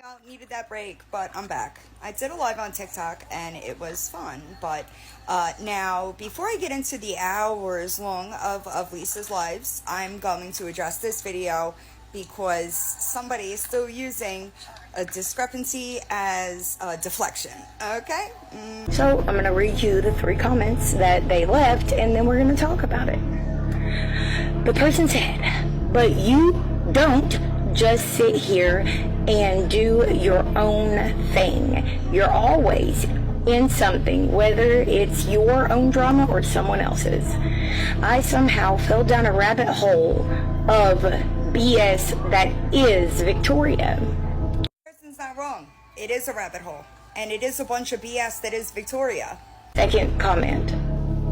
y'all, needed that break, but I'm back. I did a live on TikTok and it was fun, but now before I get into the hours long of Lisa's lives, I'm going to address this video because somebody is still using a discrepancy as a deflection, okay? So I'm going to read you the 3 comments that they left and then we're going to talk about it. The person said, but you don't just sit here and do your own thing. You're always in something, whether it's your own drama or someone else's. I somehow fell down a rabbit hole of BS that is Victoria. The person's not wrong. It is a rabbit hole. And it is a bunch of BS that is Victoria. Second comment.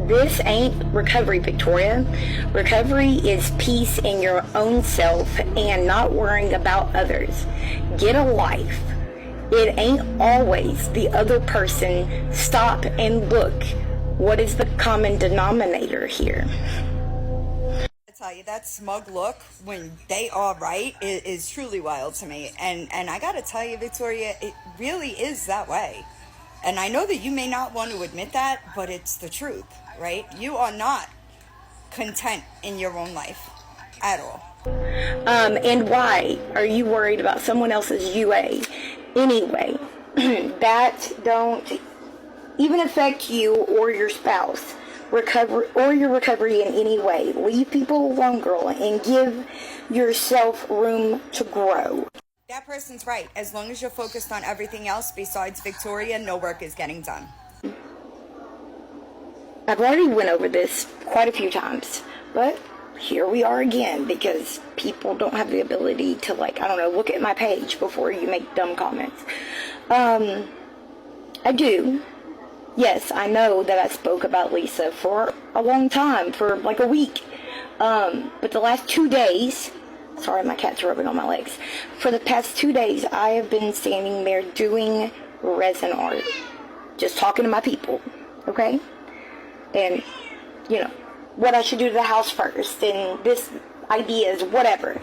This ain't recovery, Victoria. Recovery is peace in your own self and not worrying about others. Get a life. It ain't always the other person. Stop and look. What is the common denominator here? I tell you, that smug look when they are right is truly wild to me. And I gotta tell you, Victoria, it really is that way. And I know that you may not want to admit that, but it's the truth, right? You are not content in your own life at all. And why are you worried about someone else's UA? Anyway, that don't even affect you or your spouse, or your recovery in any way. Leave people alone, girl, and give yourself room to grow. That person's right. As long as you're focused on everything else besides Victoria, no work is getting done. I've already went over this quite a few times, but here we are again because people don't have the ability to, look at my page before you make dumb comments. I do. Yes, I know that I spoke about Lisa for a long time, for like a week. But the last 2 days, sorry, my cat's rubbing on my legs. For the past 2 days, I have been standing there doing resin art. Just talking to my people, okay? And, what I should do to the house first, and this ideas, whatever.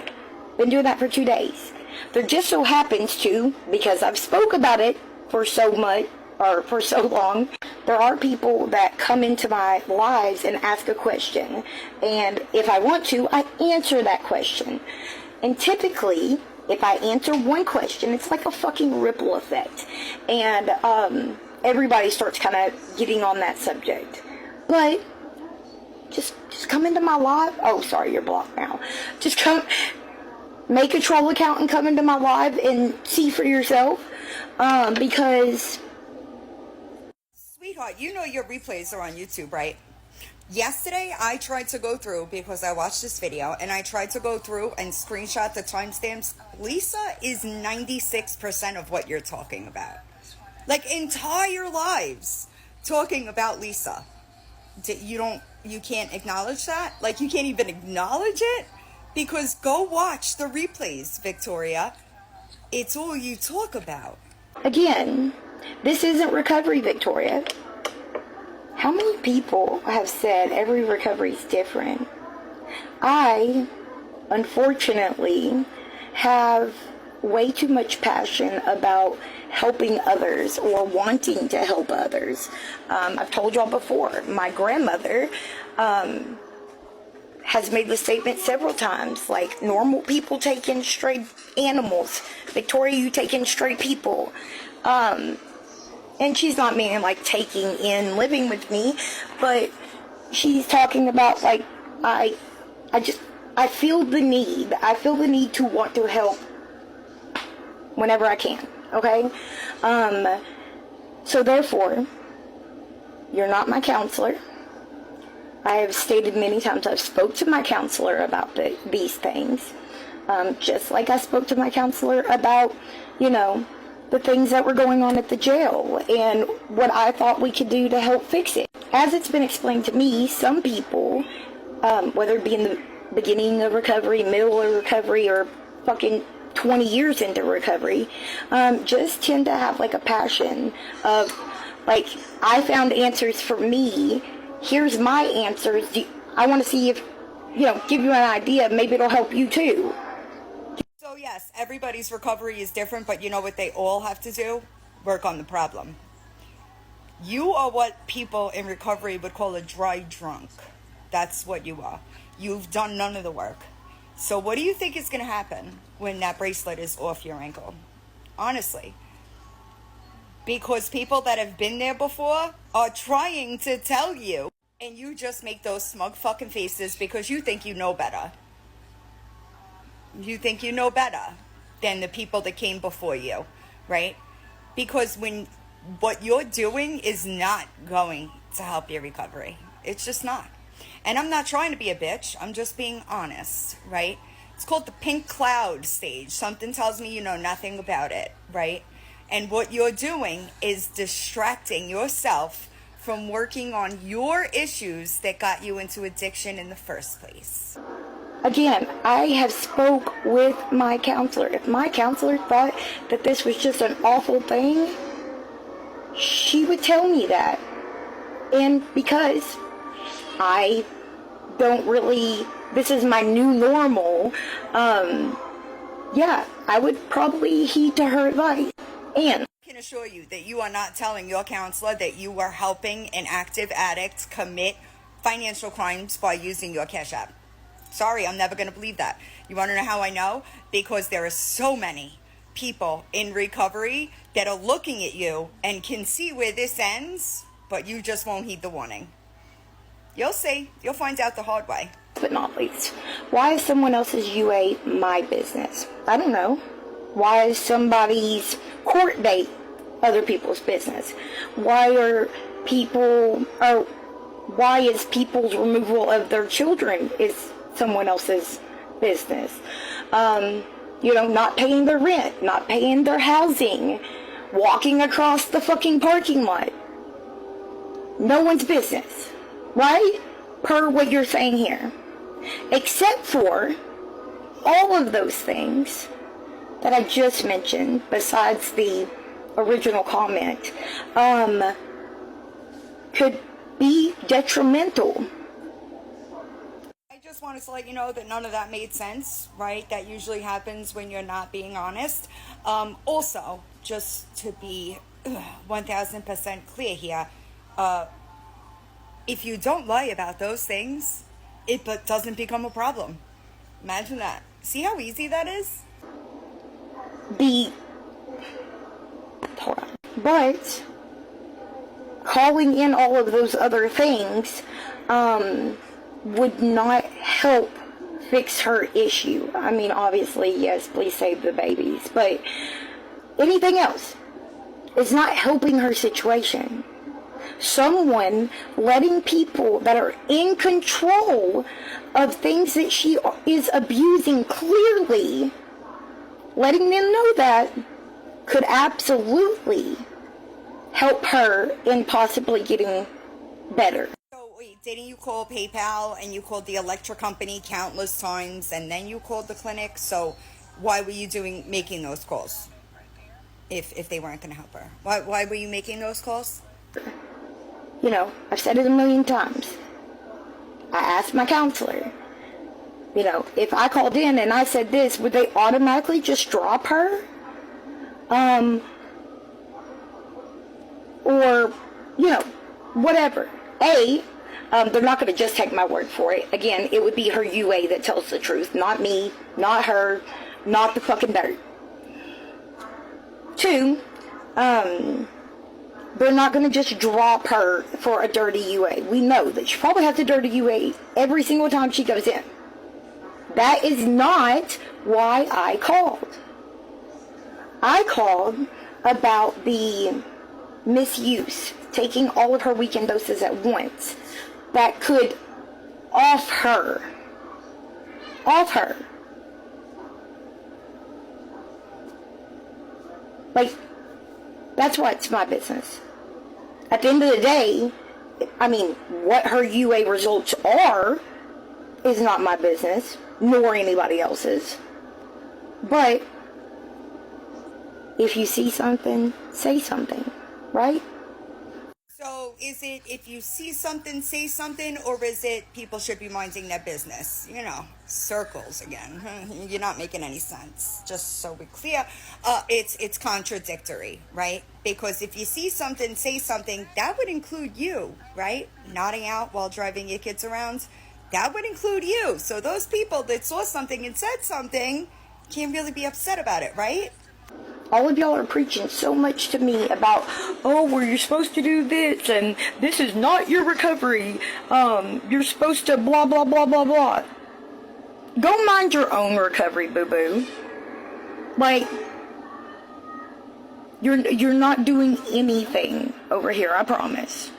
Been doing that for 2 days. There just so happens to, because I've spoke about it for so long, there are people that come into my lives and ask a question. And if I want to, I answer that question. And typically, if I answer one question, it's like a fucking ripple effect. And everybody starts kind of getting on that subject. But just come into my live. Oh, sorry, you're blocked now. Just come, make a troll account and come into my live and see for yourself. Because, sweetheart, you know your replays are on YouTube, right? Yesterday, I tried to go through, because I watched this video, and I tried to go through and screenshot the timestamps. Lisa is 96% of what you're talking about. Like, entire lives talking about Lisa. You can't acknowledge that? Like, you can't even acknowledge it? Because go watch the replays, Victoria. It's all you talk about. Again, this isn't recovery, Victoria. How many people have said every recovery is different? I, unfortunately, have way too much passion about helping others or wanting to help others. I've told y'all before, my grandmother has made the statement several times, like, normal people take in stray animals. Victoria, you take in stray people. And she's not meaning like taking in living with me, but she's talking about like, I feel the need. I feel the need to want to help whenever I can, okay? So therefore, you're not my counselor. I have stated many times I've spoke to my counselor about these things. Just like I spoke to my counselor about, the things that were going on at the jail and what I thought we could do to help fix it. As it's been explained to me, some people, whether it be in the beginning of recovery, middle of recovery, or fucking 20 years into recovery, just tend to have like a passion of like, I found answers for me. Here's my answers. I want to see if, give you an idea. Maybe it'll help you too. So yes, everybody's recovery is different, but you know what they all have to do? Work on the problem. You are what people in recovery would call a dry drunk. That's what you are. You've done none of the work. So what do you think is going to happen when that bracelet is off your ankle? Honestly. Because people that have been there before are trying to tell you, and you just make those smug fucking faces because you think you know better. You think you know better than the people that came before you, right? Because when what you're doing is not going to help your recovery. It's just not. And I'm not trying to be a bitch. I'm just being honest, right? It's called the pink cloud stage. Something tells me you know nothing about it, right? And what you're doing is distracting yourself from working on your issues that got you into addiction in the first place. Again, I have spoke with my counselor. If my counselor thought that this was just an awful thing, she would tell me that. And because I don't really, this is my new normal, yeah, I would probably heed to her advice. And I can assure you that you are not telling your counselor that you are helping an active addict commit financial crimes by using your Cash App. Sorry, I'm never going to believe that. You want to know how I know? Because there are so many people in recovery that are looking at you and can see where this ends, but you just won't heed the warning. You'll see. You'll find out the hard way. but not least, why is someone else's UA my business? I don't know. Why is somebody's court date other people's business? Why is people's removal of their children is someone else's business? Not paying their rent, not paying their housing, walking across the fucking parking lot. No one's business, right? Per what you're saying here. Except for all of those things that I just mentioned, besides the original comment, could be detrimental. I just wanted to let you know that none of that made sense, right? That usually happens when you're not being honest. Also, just to be 1000% clear here, if you don't lie about those things, it doesn't become a problem. Imagine that. See how easy that is? But calling in all of those other things would not help fix her issue. I mean, obviously, yes, please save the babies, but anything else is not helping her situation. Someone letting people that are in control of things that she is abusing clearly, letting them know that could absolutely help her in possibly getting better. So wait, didn't you call PayPal and you called the electric company countless times and then you called the clinic? So why were you making those calls if they weren't going to help her? Why were you making those calls? I've said it a million times. I asked my counselor, if I called in and I said this, would they automatically just drop her? Or, whatever. They're not going to just take my word for it. Again, it would be her UA that tells the truth, not me, not her, not the fucking dirt. 2, they're not going to just drop her for a dirty UA. We know that she probably has a dirty UA every single time she goes in. That is not why I called. I called about the misuse, taking all of her weekend doses at once, that could off her. That's what's my business. At the end of the day, what her UA results are is not my business, nor anybody else's. But if you see something, say something, right? So is it if you see something, say something, or is it people should be minding their business? You know, circles again. You're not making any sense. Just so we're clear, it's contradictory, right? Because if you see something, say something, that would include you, right? Nodding out while driving your kids around, that would include you. So those people that saw something and said something can't really be upset about it, right? All of y'all are preaching so much to me about, oh, well, you're supposed to do this, and this is not your recovery. You're supposed to blah, blah, blah, blah, blah. Go mind your own recovery, boo-boo. Like, you're not doing anything over here, I promise.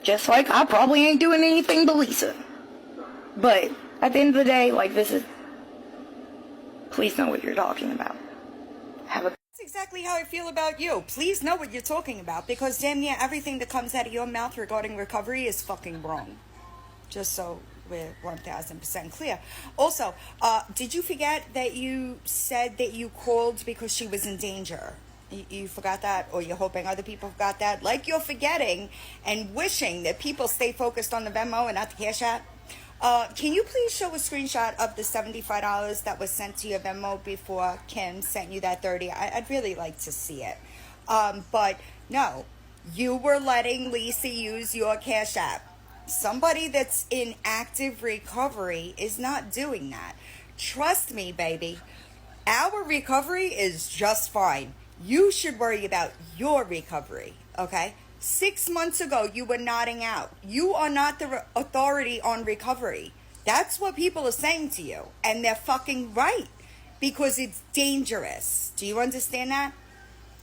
Just like I probably ain't doing anything but Lisa. But at the end of the day, like, this is... Please know what you're talking about. Have a... That's exactly how I feel about you. Please know what you're talking about, because damn near everything that comes out of your mouth regarding recovery is fucking wrong. Just so we're 1000% clear. Also, did you forget that you said that you called because she was in danger? You forgot that, or you're hoping other people forgot that? Like you're forgetting and wishing that people stay focused on the Venmo and not the Cash App? Can you please show a screenshot of the $75 that was sent to your Venmo before Kim sent you that $30? I'd really like to see it. But no, you were letting Lisa use your Cash App. Somebody that's in active recovery is not doing that. Trust me, baby. Our recovery is just fine. You should worry about your recovery, okay? 6 months ago, you were nodding out. You are not the authority on recovery. That's what people are saying to you. And they're fucking right. Because it's dangerous. Do you understand that?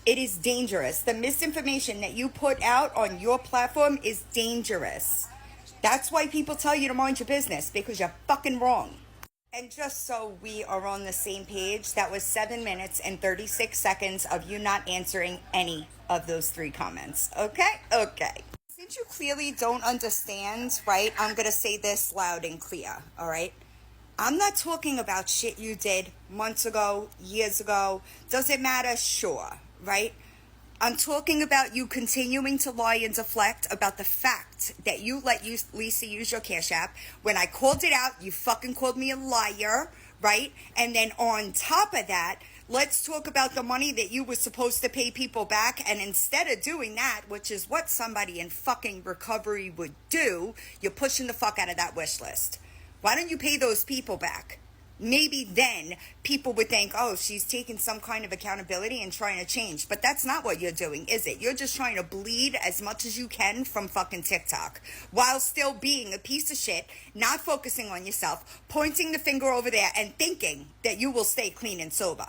It is dangerous. The misinformation that you put out on your platform is dangerous. That's why people tell you to mind your business. Because you're fucking wrong. And just so we are on the same page, that was 7 minutes and 36 seconds of you not answering any of those 3 comments. Okay? Okay. Since you clearly don't understand, right, I'm going to say this loud and clear, all right? I'm not talking about shit you did months ago, years ago. Does it matter? Sure, right? I'm talking about you continuing to lie and deflect about the fact that you let Lisa use your Cash App. When I called it out, you fucking called me a liar, right? And then on top of that, let's talk about the money that you were supposed to pay people back. And instead of doing that, which is what somebody in fucking recovery would do, you're pushing the fuck out of that wish list. Why don't you pay those people back? Maybe then people would think, oh, she's taking some kind of accountability and trying to change. But that's not what you're doing, is it? You're just trying to bleed as much as you can from fucking TikTok while still being a piece of shit, not focusing on yourself, pointing the finger over there and thinking that you will stay clean and sober.